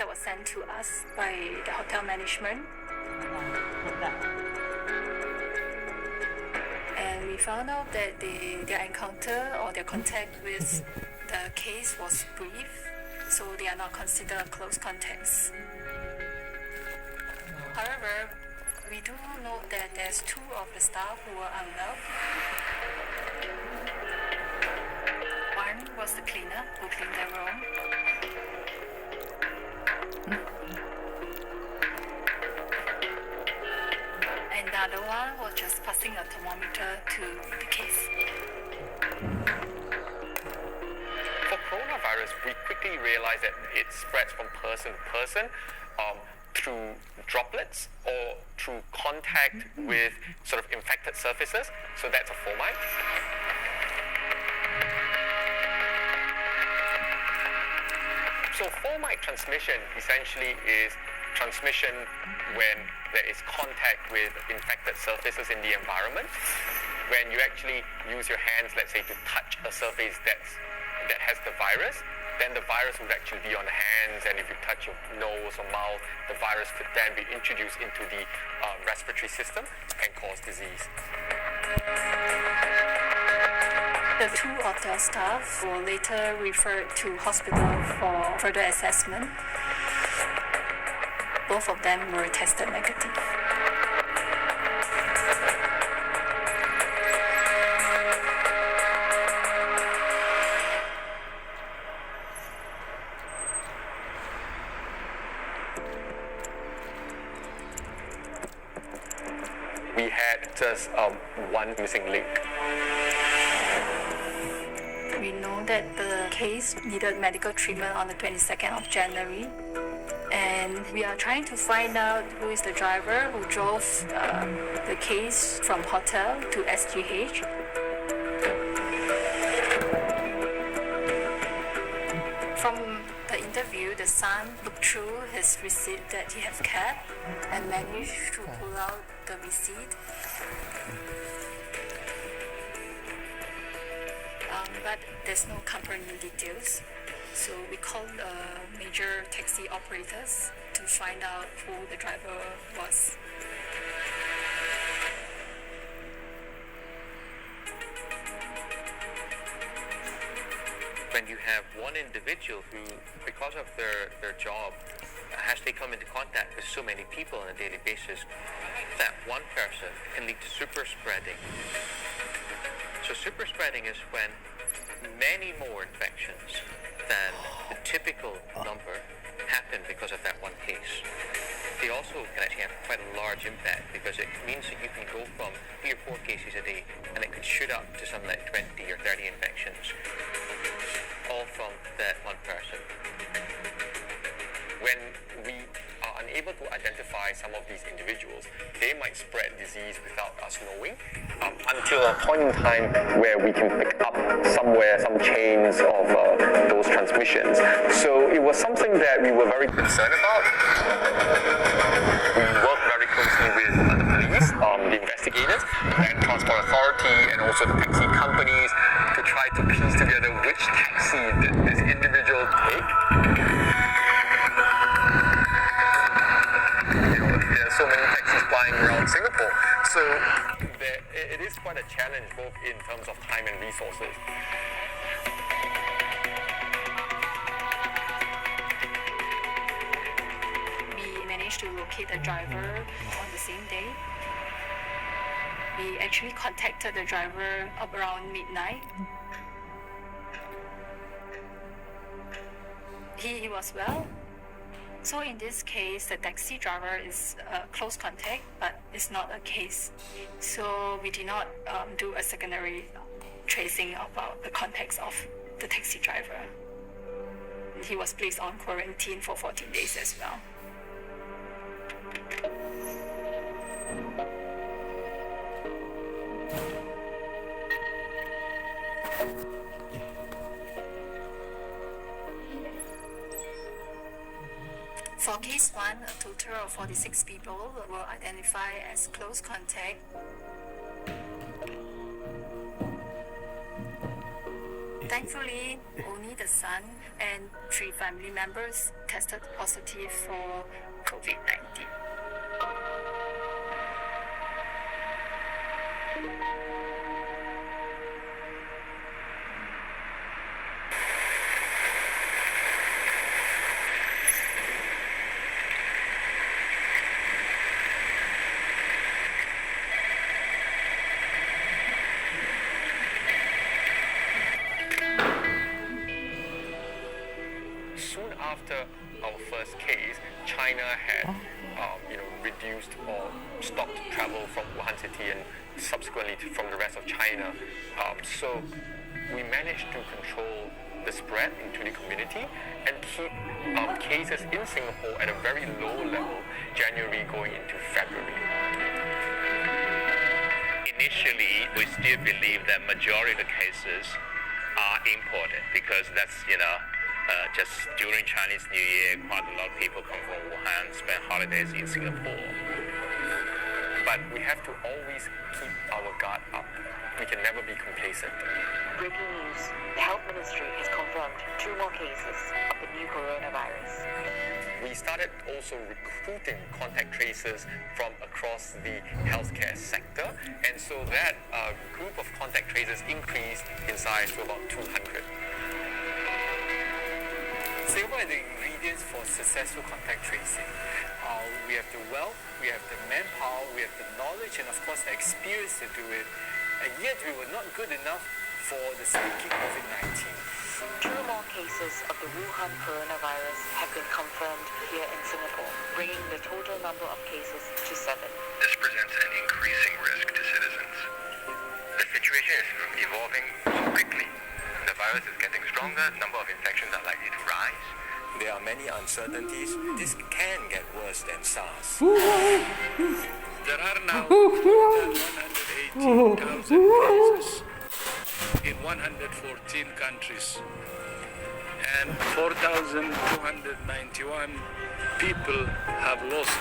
was sent to us by the hotel management. And we found out that their encounter or their contact with the case was brief, so they are not considered close contacts. However, we do note that there's 2 of the staff who were unwell. One was the cleaner who cleaned their room. And the other one was just passing a thermometer to the case. For coronavirus, we quickly realized that it spreads from person to person through droplets or through contact with sort of infected surfaces. So that's a fomite. So fomite transmission essentially is transmission when there is contact with infected surfaces in the environment. When you actually use your hands, let's say, to touch a surface that has the virus, then the virus would actually be on the hands, and if you touch your nose or mouth, the virus could then be introduced into the respiratory system and cause disease. The 2 hotel staff were later referred to hospital for further assessment. Both of them were tested negative. We had just one missing link. We know that the case needed medical treatment on the 22nd of January. And we are trying to find out who is the driver who drove the case from hotel to SGH. From the interview, the son looked through his receipt that he has kept and managed to pull out the receipt. But there's no company details. So we called major taxi operators to find out who the driver was. When you have one individual who, because of their job, has to come into contact with so many people on a daily basis, that one person can lead to super spreading. So super spreading is when many more infections than the typical number happen because of that one case. They also can actually have quite a large impact because it means that you can go from 3 or 4 cases a day and it could shoot up to something like 20 or 30 infections, all from that one person. When we are unable to identify some of these individuals, they might spread disease without us knowing, until a point in time where we can pick up somewhere some chains of those transmissions. So it was something that we were very concerned about. We worked very closely with the police, the investigators, and Transport Authority, and also the taxi companies to try to piece together which taxi did this individual take. There are so many taxis flying around Singapore, so it is quite a challenge both in terms of time and resources. We managed to locate the driver on the same day. We actually contacted the driver around midnight. He was well. So in this case, the taxi driver is a close contact, but it's not a case. So we did not do a secondary tracing about the contacts of the taxi driver. He was placed on quarantine for 14 days as well. For case 1, a total of 46 people were identified as close contact. Thankfully, only the son and 3 family members tested positive for COVID-19. Soon after our first case, China had reduced or stopped travel from Wuhan city and subsequently from the rest of China. So we managed to control the spread into the community and keep cases in Singapore at a very low level, January going into February. Initially, we still believe that majority of the cases are imported because that's, just during Chinese New Year, quite a lot of people come from Wuhan, spend holidays in Singapore. But we have to always keep our guard up. We can never be complacent. Breaking news. The Health Ministry has confirmed 2 more cases of the new coronavirus. We started also recruiting contact tracers from across the healthcare sector, and so that group of contact tracers increased in size to about 200. Singapore has the ingredients for successful contact tracing. We have the wealth, we have the manpower, we have the knowledge, and of course the experience to do it. And yet we were not good enough for the sneaky COVID-19. 2 more cases of the Wuhan coronavirus have been confirmed here in Singapore, bringing the total number of cases to 7. This presents an increasing risk to citizens. The situation is evolving so quickly. The virus is getting stronger, number of infections are likely to rise. There are many uncertainties. This can get worse than SARS. There are now 118,000 cases in 114 countries, and 4,291 people have lost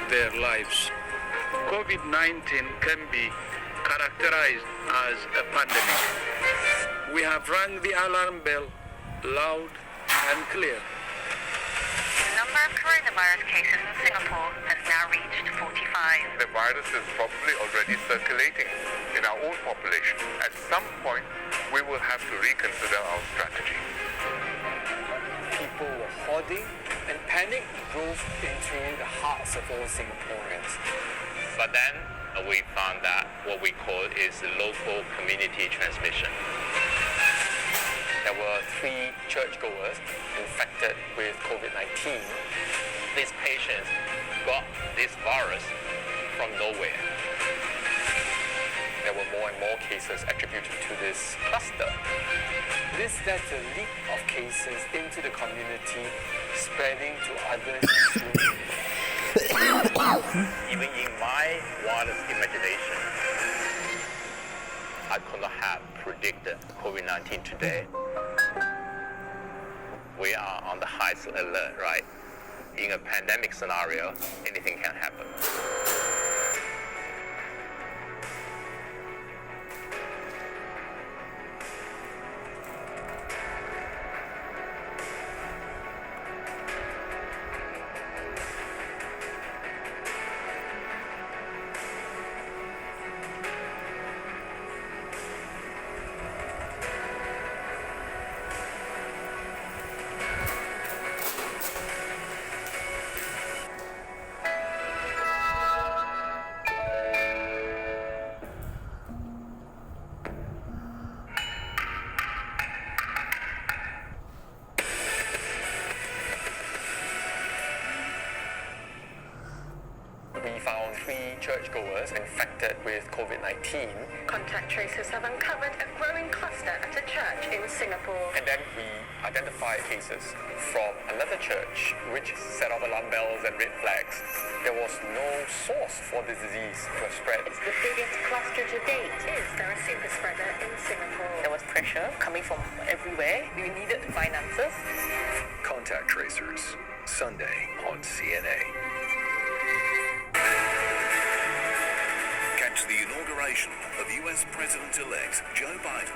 their lives. COVID-19 can be characterized as a pandemic. We have rung the alarm bell loud and clear. The number of coronavirus cases in Singapore has now reached 45. The virus is probably already circulating in our own population. At some point, we will have to reconsider our strategy. People were hoarding, and panic drove into the hearts of all Singaporeans. But then we found that what we call is local community transmission. There were 3 churchgoers infected with COVID-19. These patients got this virus from nowhere. There were more and more cases attributed to this cluster. This led to a leak of cases into the community, spreading to others. Even in my wildest imagination, I could not have predicted COVID-19 today. We are on the highest alert, right? In a pandemic scenario, anything can happen. We found 3 churchgoers infected with COVID-19. Contact tracers have uncovered a growing cluster at a church in Singapore. And then we identified cases from another church, which set off alarm bells and red flags. There was no source for the disease to have spread. It's the biggest cluster to date. Is there a super spreader in Singapore? There was pressure coming from everywhere. We needed finances. Contact Tracers, Sunday on CNA. Catch the inauguration of US President-elect Joe Biden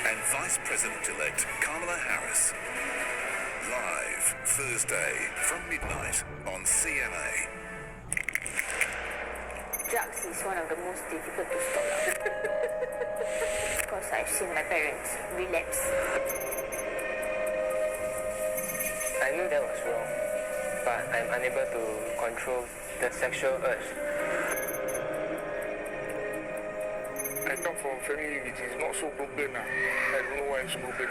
and Vice President-elect Kamala Harris. Live Thursday from midnight on CNA. Drugs is one of the most difficult to stop because I've seen my parents relapse. I knew that was wrong, but I'm unable to control the sexual urge. I come from a family which is not so broken. I don't know why it's broken.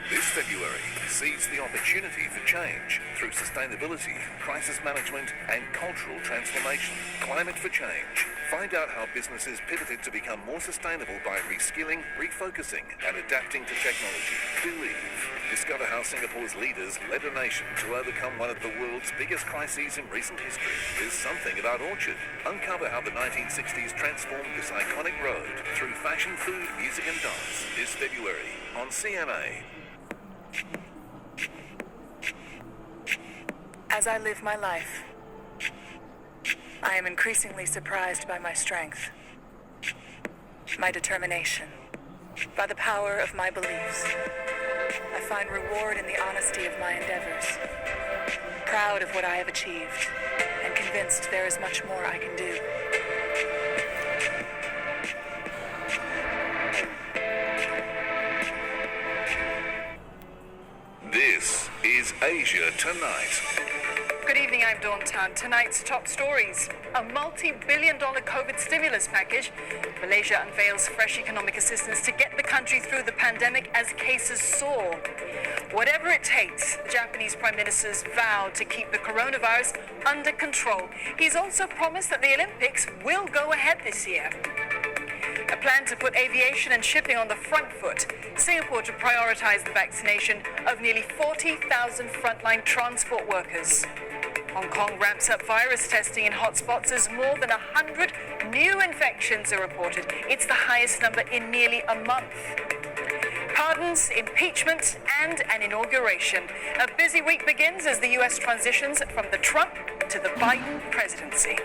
This February sees the opportunity for change through sustainability, crisis management and cultural transformation. Climate for Change. Find out how businesses pivoted to become more sustainable by reskilling, refocusing and adapting to technology. Believe. Discover how Singapore's leaders led a nation to overcome one of the world's biggest crises in recent history. There's something about Orchard. Uncover how the 1960s transformed this iconic road through fashion, food, music and dance. This February on CNA. As I live my life, I am increasingly surprised by my strength, my determination, by the power of my beliefs. I find reward in the honesty of my endeavors, proud of what I have achieved, and convinced there is much more I can do. This is Asia Tonight. Good evening, I'm Dawn Tan. Tonight's top stories. A multi-billion-dollar COVID stimulus package. Malaysia unveils fresh economic assistance to get the country through the pandemic as cases soar. Whatever it takes, the Japanese Prime Minister's vowed to keep the coronavirus under control. He's also promised that the Olympics will go ahead this year. A plan to put aviation and shipping on the front foot. Singapore to prioritize the vaccination of nearly 40,000 frontline transport workers. Hong Kong ramps up virus testing in hotspots as more than 100 new infections are reported. It's the highest number in nearly a month. Pardons, impeachment, and an inauguration. A busy week begins as the US transitions from the Trump to the Biden presidency.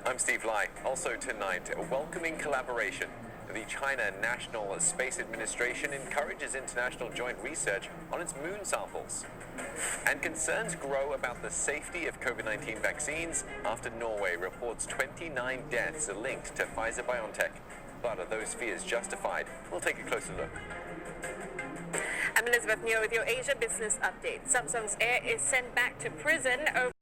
I'm Steve Lai. Also tonight, a welcoming collaboration. The China National Space Administration encourages international joint research on its moon samples. And concerns grow about the safety of COVID-19 vaccines after Norway reports 29 deaths are linked to Pfizer-BioNTech. But are those fears justified? We'll take a closer look. I'm Elizabeth Neo with your Asia Business Update. Samsung's heir is sent back to prison over